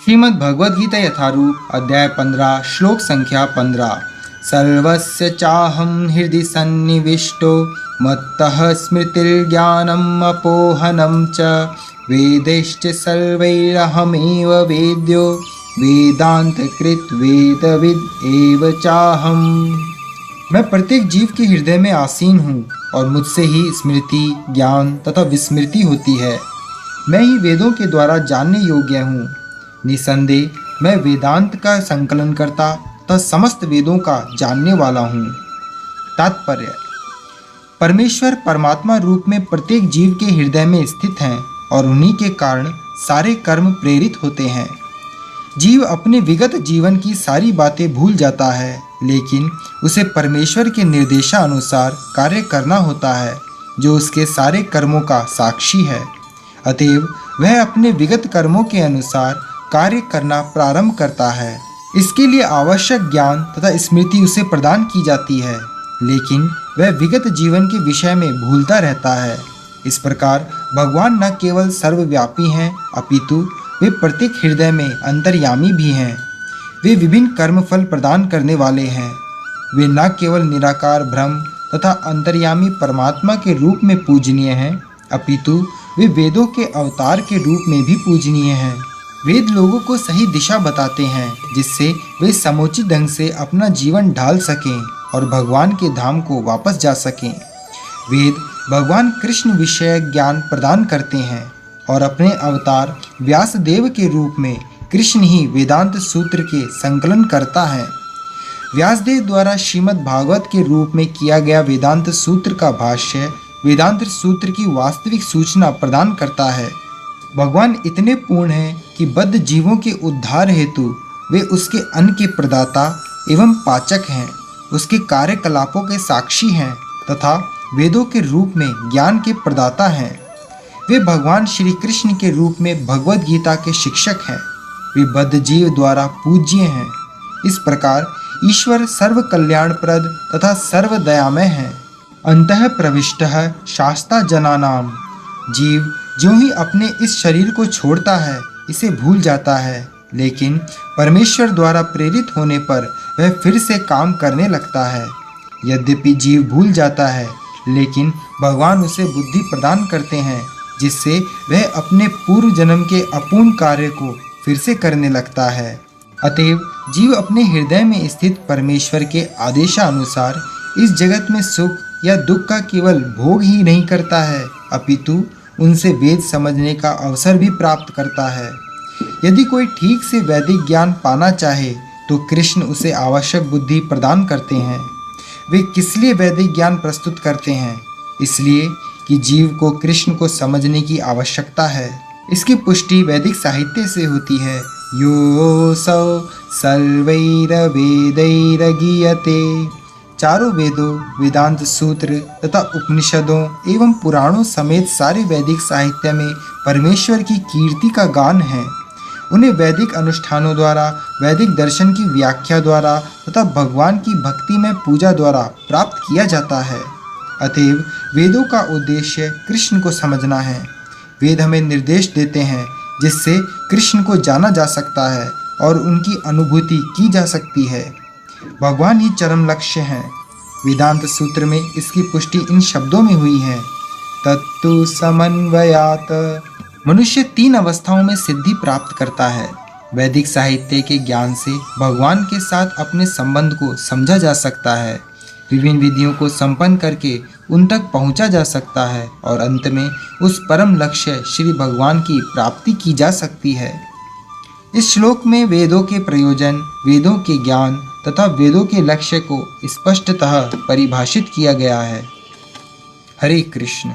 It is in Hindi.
श्रीमद् भगवद गीता यथारूप अध्याय 15 श्लोक संख्या 15। सर्वस्य चाहं हृदि सन्निविष्टो मत्तः स्मृतिर्ज्ञानम् अपोहनं च वेदैश्च सर्वैरहमेव वेद्यो वेदांतकृत वेदविद एव चाहम। मैं प्रत्येक जीव के हृदय में आसीन हूँ और मुझसे ही स्मृति, ज्ञान तथा विस्मृति होती है। मैं ही वेदों के द्वारा जानने योग्य हूँ। निसंदेह मैं वेदांत का संकलन करता तथा समस्त वेदों का जानने वाला हूँ। तात्पर्य: परमेश्वर परमात्मा रूप में प्रत्येक जीव के हृदय में स्थित हैं और उन्हीं के कारण सारे कर्म प्रेरित होते हैं। जीव अपने विगत जीवन की सारी बातें भूल जाता है, लेकिन उसे परमेश्वर के निर्देशानुसार कार्य करना होता है जो उसके सारे कर्मों का साक्षी है। अतएव वह अपने विगत कर्मों के अनुसार कार्य करना प्रारंभ करता है। इसके लिए आवश्यक ज्ञान तथा स्मृति उसे प्रदान की जाती है, लेकिन वह विगत जीवन के विषय में भूलता रहता है। इस प्रकार भगवान न केवल सर्वव्यापी हैं, अपितु वे प्रत्येक हृदय में अंतर्यामी भी हैं। वे विभिन्न कर्म फल प्रदान करने वाले हैं। वे न केवल निराकार ब्रह्म तथा अंतर्यामी परमात्मा के रूप में पूजनीय हैं, अपितु वे वेदों के अवतार के रूप में भी पूजनीय हैं। वेद लोगों को सही दिशा बताते हैं, जिससे वे समुचित ढंग से अपना जीवन ढाल सकें और भगवान के धाम को वापस जा सकें। वेद भगवान कृष्ण विषय ज्ञान प्रदान करते हैं और अपने अवतार व्यासदेव के रूप में कृष्ण ही वेदांत सूत्र के संकलन करता है। व्यासदेव द्वारा श्रीमद् भागवत के रूप में किया गया वेदांत सूत्र का भाष्य वेदांत सूत्र की वास्तविक सूचना प्रदान करता है। भगवान इतने पूर्ण हैं कि बद्ध जीवों के उद्धार हेतु वे उसके अन्न के प्रदाता एवं पाचक हैं, उसके कार्यकलापों के साक्षी हैं तथा वेदों के रूप में ज्ञान के प्रदाता हैं। वे भगवान श्री कृष्ण के रूप में भगवद गीता के शिक्षक हैं। वे बद्ध जीव द्वारा पूज्य हैं। इस प्रकार ईश्वर सर्व कल्याणप्रद तथा सर्व दयामय हैं। अंतः प्रविष्टः शास्ता जनानाम। जीव ज्यों ही अपने इस शरीर को छोड़ता है इसे भूल जाता है, लेकिन परमेश्वर द्वारा प्रेरित होने पर वह फिर से काम करने लगता है। यद्यपि जीव भूल जाता है, लेकिन भगवान उसे बुद्धि प्रदान करते हैं, जिससे वह अपने पूर्व जन्म के अपूर्ण कार्य को फिर से करने लगता है। अतएव जीव अपने हृदय में स्थित परमेश्वर के आदेशानुसार इस जगत में सुख या दुख का केवल भोग ही नहीं करता है, अपितु उनसे वेद समझने का अवसर भी प्राप्त करता है। यदि कोई ठीक से वैदिक ज्ञान पाना चाहे तो कृष्ण उसे आवश्यक बुद्धि प्रदान करते हैं। वे किस लिए वैदिक ज्ञान प्रस्तुत करते हैं? इसलिए कि जीव को कृष्ण को समझने की आवश्यकता है। इसकी पुष्टि वैदिक साहित्य से होती है। योऽसौ सर्वैर्वेदैर्गीयते। चारों वेदों, वेदांत सूत्र तथा उपनिषदों एवं पुराणों समेत सारे वैदिक साहित्य में परमेश्वर की कीर्ति का गान है। उन्हें वैदिक अनुष्ठानों द्वारा, वैदिक दर्शन की व्याख्या द्वारा तथा भगवान की भक्ति में पूजा द्वारा प्राप्त किया जाता है। अतएव वेदों का उद्देश्य कृष्ण को समझना है। वेद हमें निर्देश देते हैं जिससे कृष्ण को जाना जा सकता है और उनकी अनुभूति की जा सकती है। भगवान ही चरम लक्ष्य हैं। वेदांत सूत्र में इसकी पुष्टि इन शब्दों में हुई है, तत्तु समन्वयात्। मनुष्य 3 अवस्थाओं में सिद्धि प्राप्त करता है। वैदिक साहित्य के ज्ञान से भगवान के साथ अपने संबंध को समझा जा सकता है, विभिन्न विधियों को संपन्न करके उन तक पहुंचा जा सकता है और अंत में उस परम लक्ष्य श्री भगवान की प्राप्ति की जा सकती है। इस श्लोक में वेदों के प्रयोजन, वेदों के ज्ञान तथा वेदों के लक्ष्य को स्पष्टतः परिभाषित किया गया है। हरे कृष्ण।